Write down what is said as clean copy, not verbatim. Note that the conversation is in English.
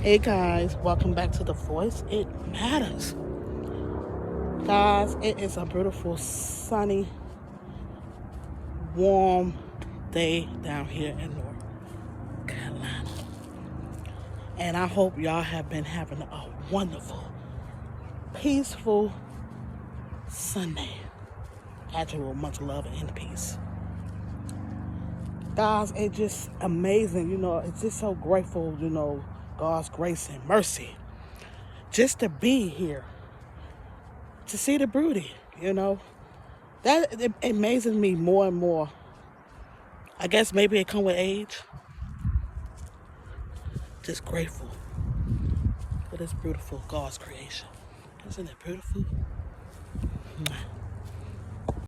Hey guys, welcome back to The Voice. It matters. Guys, it is a beautiful, sunny, warm day down here in North Carolina. And I hope y'all have been having a wonderful, peaceful Sunday. Actually, with much love and peace. Guys, it's just amazing, it's just so grateful, God's grace and mercy. Just to be here, to see the beauty, That it amazes me more and more. I guess maybe it comes with age. Just grateful for this beautiful God's creation. Isn't it beautiful?